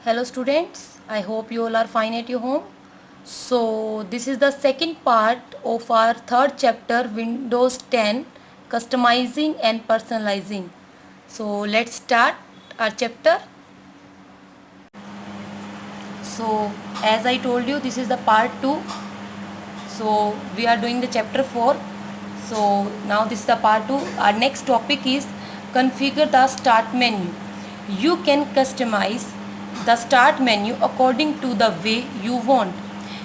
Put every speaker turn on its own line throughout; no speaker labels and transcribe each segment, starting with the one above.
Hello students, I hope you all are fine at your home. So this is the second part of our third chapter, Windows 10 customizing and personalizing. So let's start our chapter. So as I told you, this is the part 2. So we are doing the chapter 4. So now this is the part 2. Our next topic is configure the start menu. You can customize the start menu according to the way you want.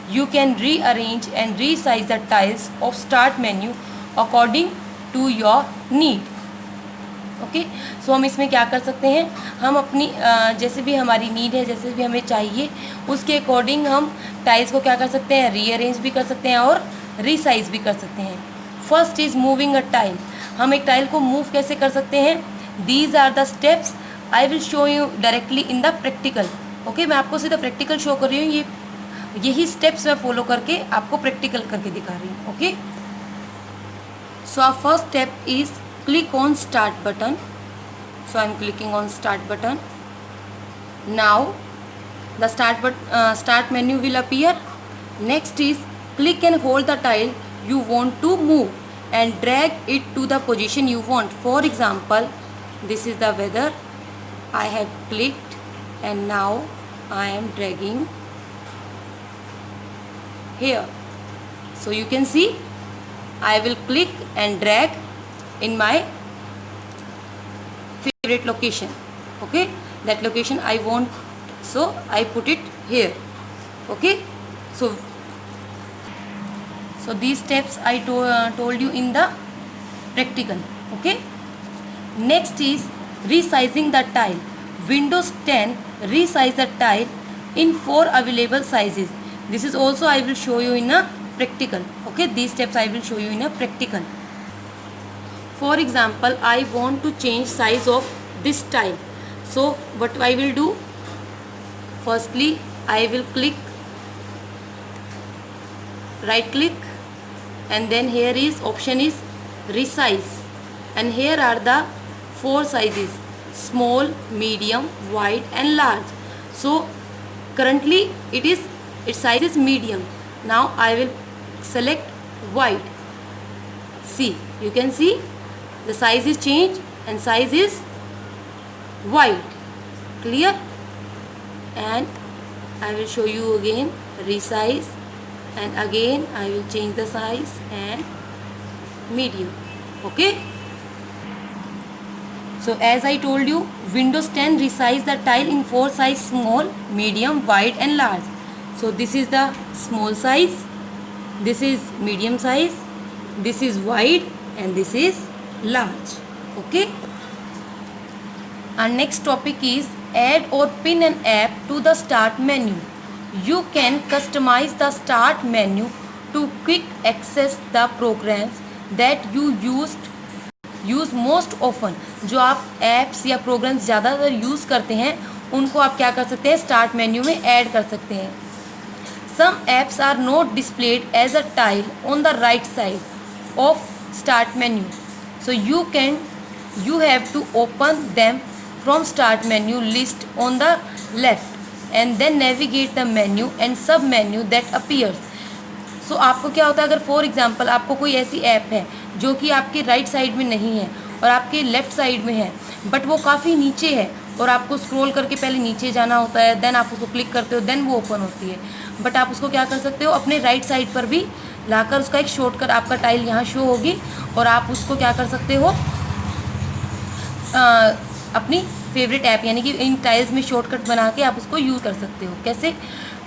You can rearrange and resize the tiles of start menu according to your need. Okay so हम इसमें क्या कर सकते हैं, हम अपनी जैसे भी हमारी नीड है, जैसे भी हमें चाहिए उसके अकॉर्डिंग हम टाइल्स को क्या कर सकते हैं, रीअरेंज भी कर सकते हैं और रीसाइज भी कर सकते हैं. First is moving a tile. हम एक टाइल को मूव कैसे कर सकते हैं. These are the steps I will show you directly in the practical. Okay मैं आपको सीधा प्रैक्टिकल शो कर रही हूँ. यही स्टेप्स मैं फॉलो करके आपको प्रैक्टिकल करके दिखा रही हूँ. Okay so our first step is click on start button. So I am clicking on start button. Now the start menu will appear. Next is click and hold the tile you want to move and drag it to the position you want. For example, this is the weather. I have clicked and now I am dragging here. So you can see I will click and drag in my favorite location. Okay, that location I want, so I put it here. Okay, so these steps I told you in the practical. Okay, next is resizing the tile. Windows 10 resize the tile in 4 available sizes. This is also I will show you in a practical. Okay, these steps I will show you in a practical. For example, I want to change size of this tile. So what I will do, firstly I will click, right click, and then here is option is resize, and here are the 4 sizes: small, medium, wide and large. So currently its size is medium. Now I will select wide. See, you can see the size is changed and size is wide. Clear? And I will show you again resize, and again I will change the size and medium. Okay, so as I told you, Windows 10 resize the tile in 4 size: small, medium, wide and large. So this is the small size, this is medium size, this is wide and this is large. Okay, our next topic is add or pin an app to the start menu. You can customize the start menu to quick access the programs that you use most often. जो आप apps या programs ज़्यादातर use करते हैं उनको आप क्या कर सकते हैं, स्टार्ट मेन्यू में ऐड कर सकते हैं. Some apps are not displayed as a tile on the right side of start menu. So you have to open them from start menu list on the left and then navigate the menu and sub menu that appears. So आपको क्या होता है, अगर for example आपको कोई ऐसी app है जो कि आपके राइट साइड में नहीं है और आपके लेफ़्ट साइड में है, बट वो काफ़ी नीचे है और आपको स्क्रॉल करके पहले नीचे जाना होता है, देन आप उसको क्लिक करते हो, देन वो ओपन होती है. बट आप उसको क्या कर सकते हो, अपने राइट साइड पर भी लाकर उसका एक शॉर्टकट, आपका टाइल यहाँ शो होगी और आप उसको क्या कर सकते हो, अपनी फेवरेट ऐप यानी कि इन टाइल्स में शॉर्टकट बना के आप उसको यूज़ कर सकते हो. कैसे?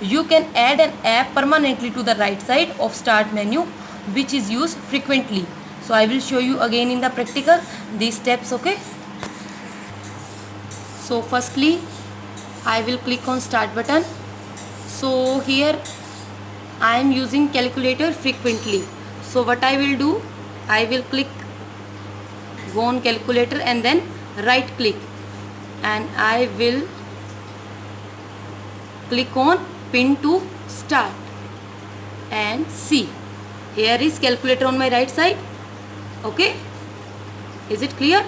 You can add an app permanently to the right side of start menu which is use frequently. So I will show you again in the practical these steps. Okay, so firstly I will click on start button. So here I am using calculator frequently. So what I will do, I will go on calculator and then right click, and I will click on pin to start and see here is calculator on my right side. Okay, is it clear?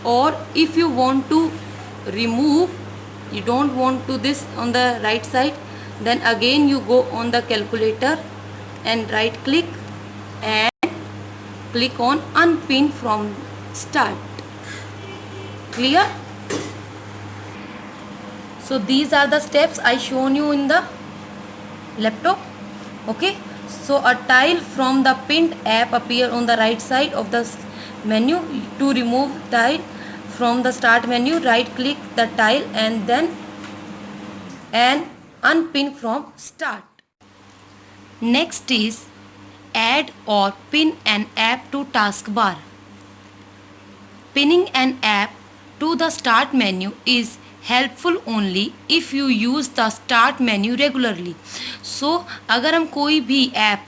Or if you want to remove you don't want to this on the right side, then again you go on the calculator and right click and click on unpin from start. Clear? So these are the steps I shown you in the laptop. Okay, so a tile from the pinned app appear on the right side of the menu. To remove tile from the start menu, right click the tile and then unpin from start. Next is add or pin an app to taskbar. Pinning an app to the start menu is helpful only if you use the start menu regularly. So अगर हम कोई भी app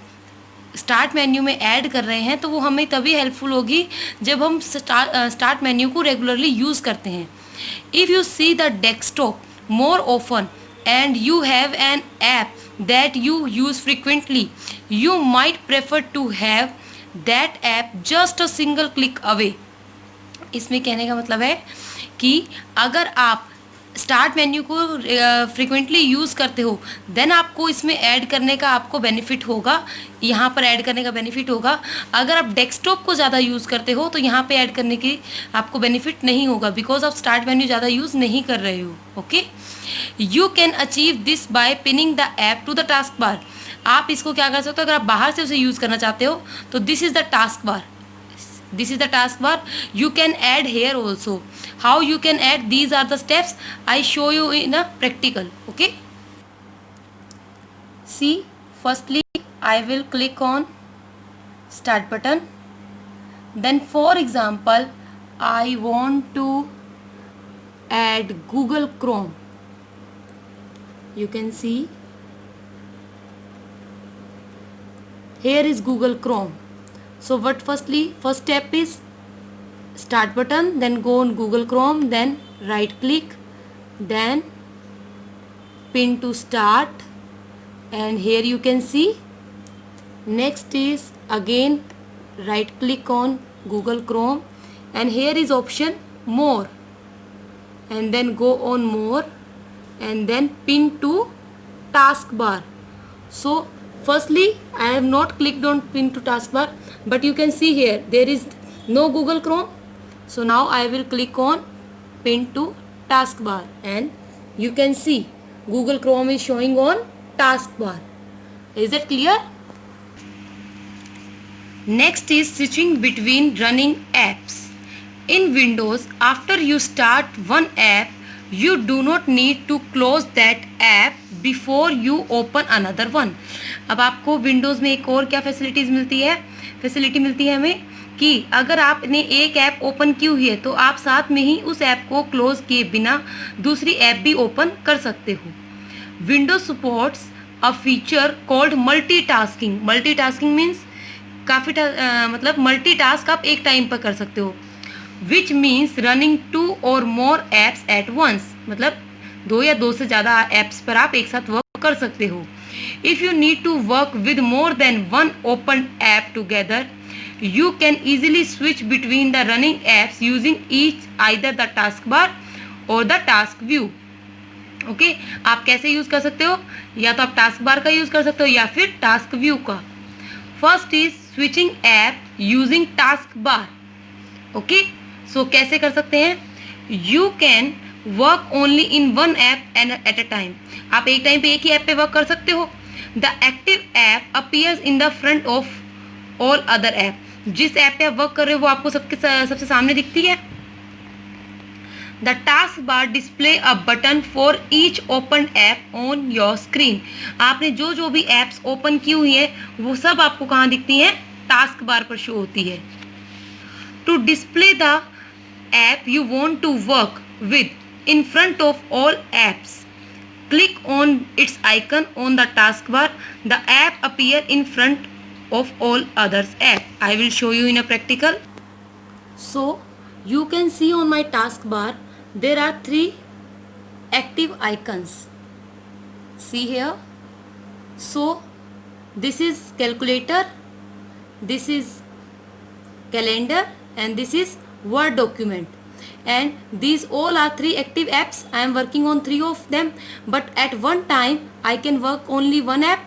start menu में add कर रहे हैं तो वो हमें तभी हेल्पफुल होगी जब हम स्टार्ट मेन्यू को रेगुलरली यूज़ करते हैं. If you see the desktop more often and you have an app that you use frequently, you might prefer to have that app just a single click away. इसमें कहने का मतलब है कि अगर आप स्टार्ट मेन्यू को फ्रिक्वेंटली यूज़ करते हो देन आपको इसमें ऐड करने का आपको बेनिफिट होगा, यहाँ पर ऐड करने का बेनिफिट होगा. अगर आप डेस्कटॉप को ज़्यादा यूज़ करते हो तो यहाँ पे ऐड करने की आपको बेनिफिट नहीं होगा बिकॉज आप स्टार्ट मेन्यू ज़्यादा यूज़ नहीं कर रहे हो. Okay, you can achieve this by pinning the app to the task bar. आप इसको क्या कर सकते हो, अगर आप बाहर से उसे यूज़ करना चाहते हो तो this is the task bar. This is the taskbar. You can add here also. How you can add? These are the steps I show you in a practical. Okay. See, firstly I will click on start button. Then for example I want to add Google Chrome. You can see here is Google Chrome. So what first step is start button, then go on Google Chrome, then right click, then pin to start, and here you can see. Next is again right click on Google Chrome and here is option more, and then go on more and then pin to taskbar. So firstly I have not clicked on pin to taskbar, but you can see here there is no Google Chrome. So now I will click on pin to taskbar and you can see Google Chrome is showing on taskbar. Is it clear? Next is switching between running apps. In Windows, after you start one app, you do not need to close that app before you open another one. अब आपको Windows में एक और क्या facility मिलती है हमें कि अगर आपने एक ऐप ओपन की हुई है तो आप साथ में ही उस ऐप को क्लोज किए बिना दूसरी ऐप भी ओपन कर सकते हो. Windows supports a feature called multitasking. Multitasking means काफ़ी मतलब मल्टीटास्क आप एक टाइम पर कर सकते हो. विच मीन्स रनिंग 2 और मोर एप्स एट वंस. मतलब 2 या 2 से ज़्यादा एप्स पर आप एक साथ वर्क कर सकते हो. If you need to work with more than one open app together, you can easily switch between the running apps using either the taskbar or the task view. Okay, आप कैसे use कर सकते हो, या तो आप टास्क बार का use कर सकते हो या फिर टास्क व्यू का. First is switching app using task bar. Okay, so कैसे कर सकते हैं. You can work only in one app at a time. आप एक टाइम पे एक ही ऐप पे वर्क कर सकते हो. The active app appears in the front of all other app. जिस ऐप पे आप वर्क कर रहे हो वो आपको सबसे सामने दिखती है. The task bar display a button for each open app on your screen. आपने जो भी ऐप्स ओपन की हुई है वो सब आपको कहाँ दिखती हैं, टास्क बार पर शो होती है. To display the app you want to work with in front of all apps, click on its icon on the taskbar. The app appear in front of all others app. I will show you in a practical. So you can see on my taskbar there are 3 active icons. See here. So this is calculator, this is calendar, and this is Word document. and these all are 3 active apps. I am working on 3 of them, but at one time I can work only one app.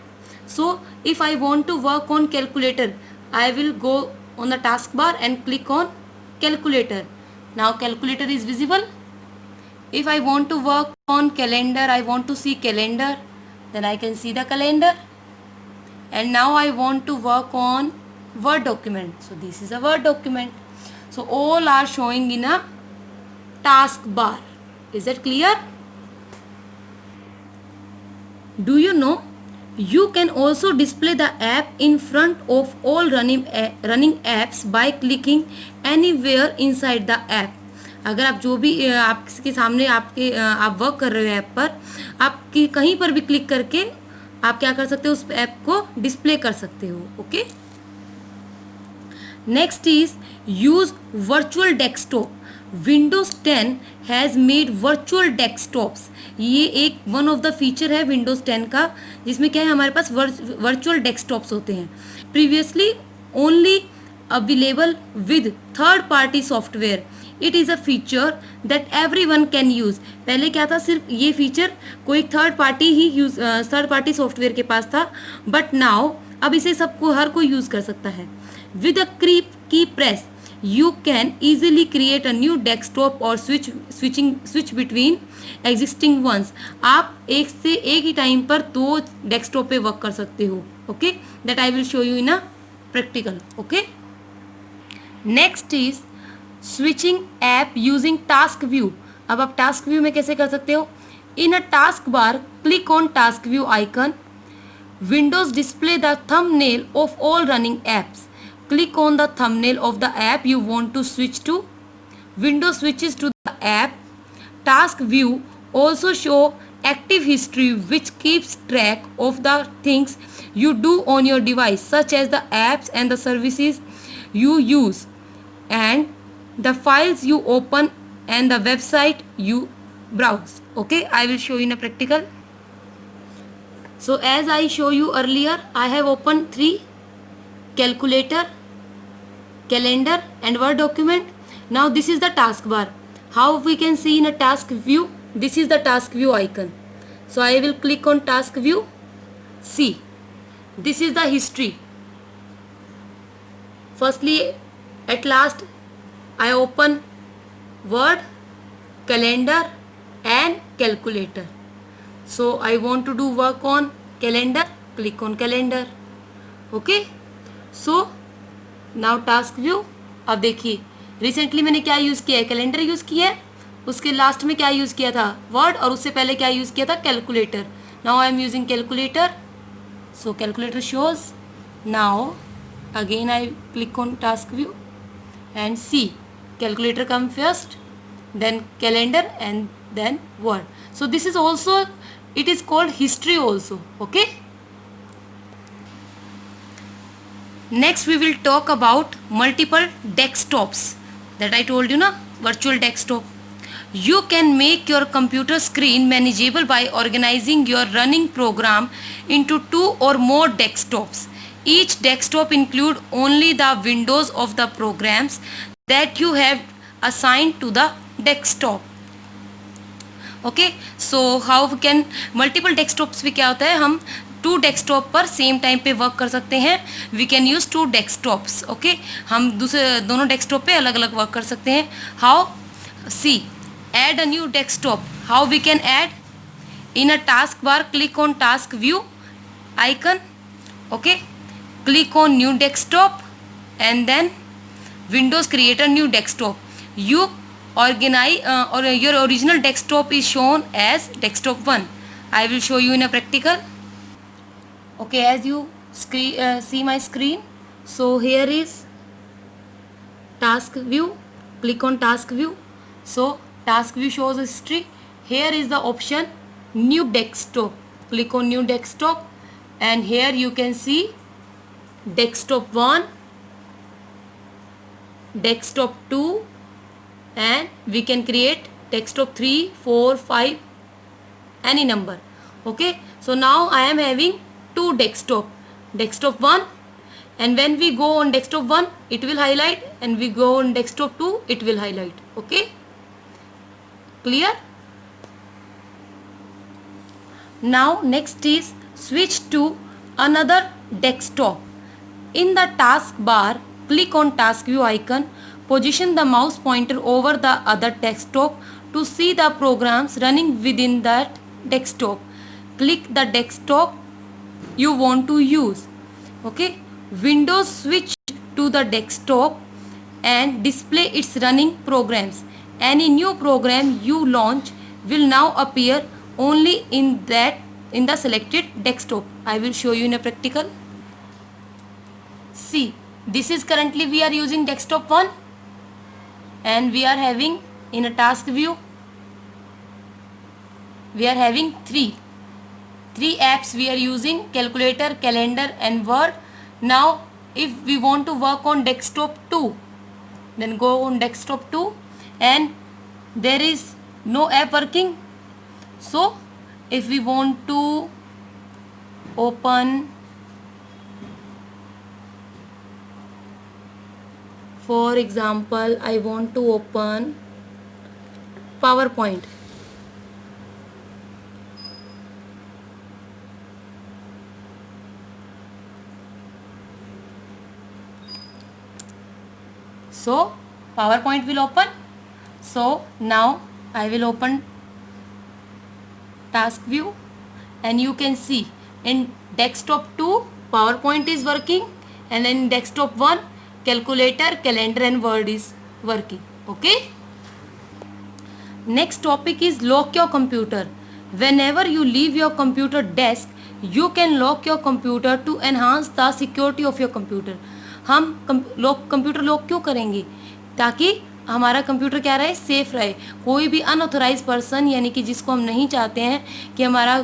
So if I want to work on calculator, I will go on the taskbar and click on calculator. Now calculator is visible. If I want to work on calendar, I want to see calendar, then I can see the calendar. And now I want to work on Word document. So this is a Word document. So all are showing in a taskbar. Is that clear? Do you know you can also display the app in front of all running apps by clicking anywhere inside the app. अगर आप जो भी आपके सामने आप work कर रहे हो ऐप पर, आप कहीं पर भी क्लिक करके आप क्या कर सकते हो, उस ऐप को डिस्प्ले कर सकते हो. Okay. Next is use virtual desktop. Windows 10 has made virtual desktops. ये एक वन ऑफ द फीचर है विंडोज 10 का, जिसमें क्या है, हमारे पास वर्चुअल डेस्कटॉप्स होते हैं. Previously only available with third party software. It is a feature that every one can use. पहले क्या था, सिर्फ ये फीचर कोई थर्ड पार्टी सॉफ्टवेयर के पास था, बट नाउ अब इसे सबको हर कोई यूज़ कर सकता है. विद अ की press you can easily create a new desktop or switch between existing ones. आप एक से एक ही टाइम पर 2 डेस्कटॉप पे वर्क कर सकते हो. Okay, that I will show you in a practical. Okay. Next is switching app using task view. अब आप टास्क व्यू में कैसे कर सकते हो? In a task bar click on task view icon. Windows display the thumbnail of all running apps. Click on the thumbnail of the app you want to switch to. Windows switches to the app. Task view also show active history which keeps track of the things you do on your device, such as the apps and the services you use and the files you open and the website you browse. Okay, I will show you in a practical. So as I show you earlier, I have opened 3: calculator, calendar and Word document. Now this is the taskbar. How we can see in a task view? This is the task view icon. So I will click on task view. See, this is the history. Firstly, at last I open Word, calendar and calculator. So I want to do work on calendar. Click on calendar. Okay. So now task view. अब देखिए, recently मैंने क्या use किया है, calendar use किया है. उसके last में क्या यूज़ किया था, वर्ड. और उससे पहले क्या यूज़ किया था, calculator. Now I am using calculator. So calculator shows. Now again I click on task view and see calculator come first, then calendar and then word. So this is also, it is called history also. Okay. Next we will talk about multiple desktops that I told you na, virtual desktop. You can make your computer screen manageable by organizing your running program into 2 or more desktops. Each desktop include only the windows of the programs that you have assigned to the desktop. Okay, so how we can multiple desktops पे क्या होता है, हम 2 desktop पर same time पे work कर सकते हैं. We can use 2 desktops. Okay, हम दोनों डेस्कटॉप पे अलग अलग वर्क कर सकते हैं. How? See, add a new desktop. How we can add? In a task bar click on task view icon. Okay, click on new desktop and then Windows create a new desktop. You organize or your original desktop is shown as desktop 1. I will show you in a practical. Okay, as you see my screen, so here is task view. Click on task view. So task view shows history. Here is the option new desktop. Click on new desktop and here you can see desktop 1, desktop 2 and we can create desktop 3, 4, 5, any number. Okay, so now I am having 2 desktop 1, and when we go on desktop 1 it will highlight and we go on desktop 2 it will highlight. Okay. Clear? Now next is switch to another desktop. In the taskbar, click on task view icon. Position the mouse pointer over the other desktop to see the programs running within that desktop. Click the desktop you want to use. Okay. Windows switch to the desktop and display its running programs. Any new program you launch will now appear only in the selected desktop. I will show you in a practical. See, this is currently we are using desktop 1 and we are having in a task view we are having three apps we are using: calculator, calendar and word. Now if we want to work on desktop 2, then go on desktop 2 and there is no app working. So if we want to open, for example, I want to open PowerPoint. So PowerPoint will open. So now I will open task view and you can see in desktop 2 PowerPoint is working and in desktop 1 calculator, calendar and word is working. Okay. Next topic is lock your computer. Whenever you leave your computer desk, you can lock your computer to enhance the security of your computer. हम computer lock क्यों करेंगे? ताकि हमारा computer क्या रहे, safe रहे. कोई भी अनऑथोराइज पर्सन यानी कि जिसको हम नहीं चाहते हैं कि हमारा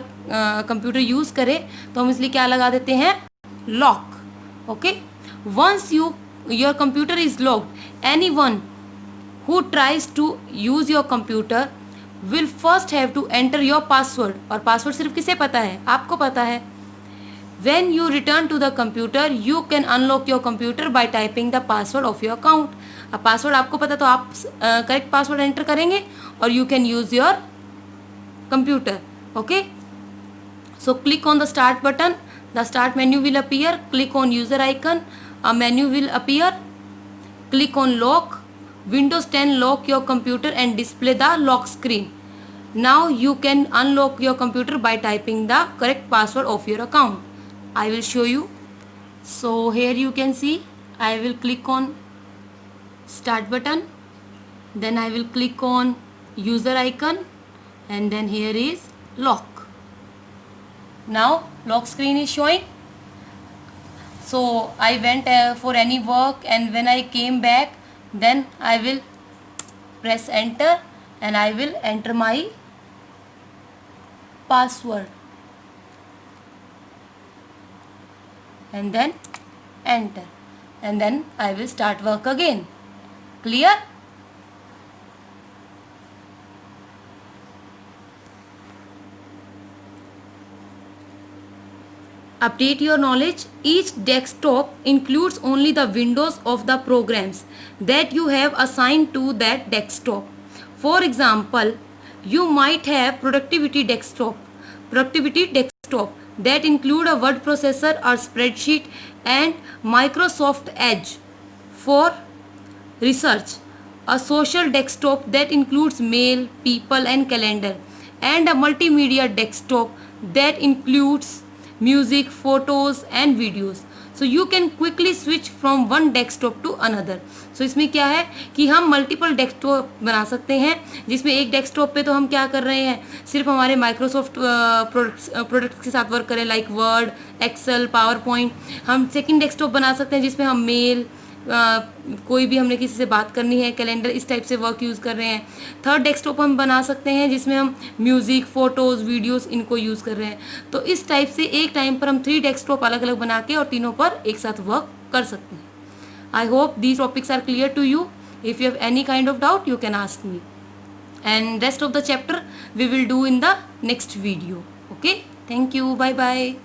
कंप्यूटर यूज़ करे, तो हम इसलिए क्या लगा देते हैं, lock. Okay. Once your computer is locked, anyone who tries to use your computer will first have to enter your password. और पासवर्ड सिर्फ किसे पता है, आपको पता है. When you return to the computer, you can unlock your computer by typing the password of your account. अब password आपको पता तो आप करेक्ट पासवर्ड एंटर करेंगे और you can use your computer. Okay. So click on the start button. The start menu will appear. Click on user icon. A menu will appear. Click on lock. Windows 10 lock your computer and display the lock screen. Now you can unlock your computer by typing the correct password of your account. I will show you. So here you can see I will click on start button, then I will click on user icon and then here is lock. Now lock screen is showing. So I went for any work and when I came back, then I will press enter and I will enter my password and then enter and then I will start work again. Clear? Update your knowledge. Each desktop includes only the windows of the programs that you have assigned to that desktop. For example, you might have productivity desktop that include a word processor or spreadsheet, and Microsoft Edge for research, a social desktop that includes mail, people and calendar, and a multimedia desktop that includes music, photos and videos. So you can quickly switch from one desktop to another. So इसमें क्या है कि हम multiple desktop बना सकते हैं, जिसमें एक डेस्कटॉप पे तो हम क्या कर रहे हैं, सिर्फ हमारे माइक्रोसॉफ्ट प्रोडक्ट्स के साथ वर्क करें, like Word, Excel, PowerPoint. हम सेकंड डेस्कटॉप बना सकते हैं जिसमें हम मेल, कोई भी हमने किसी से बात करनी है, कैलेंडर, इस टाइप से वर्क यूज़ कर रहे हैं. थर्ड डेस्कटॉप हम बना सकते हैं जिसमें हम म्यूज़िक, फ़ोटोज़, वीडियोस इनको यूज़ कर रहे हैं. तो इस टाइप से एक टाइम पर हम 3 डेस्कटॉप अलग अलग बना के और तीनों पर एक साथ वर्क कर सकते हैं. I hope these topics are clear to you. If you have any kind of doubt you can ask me, and rest of the chapter we will do in the next video. Okay, thank you, bye bye.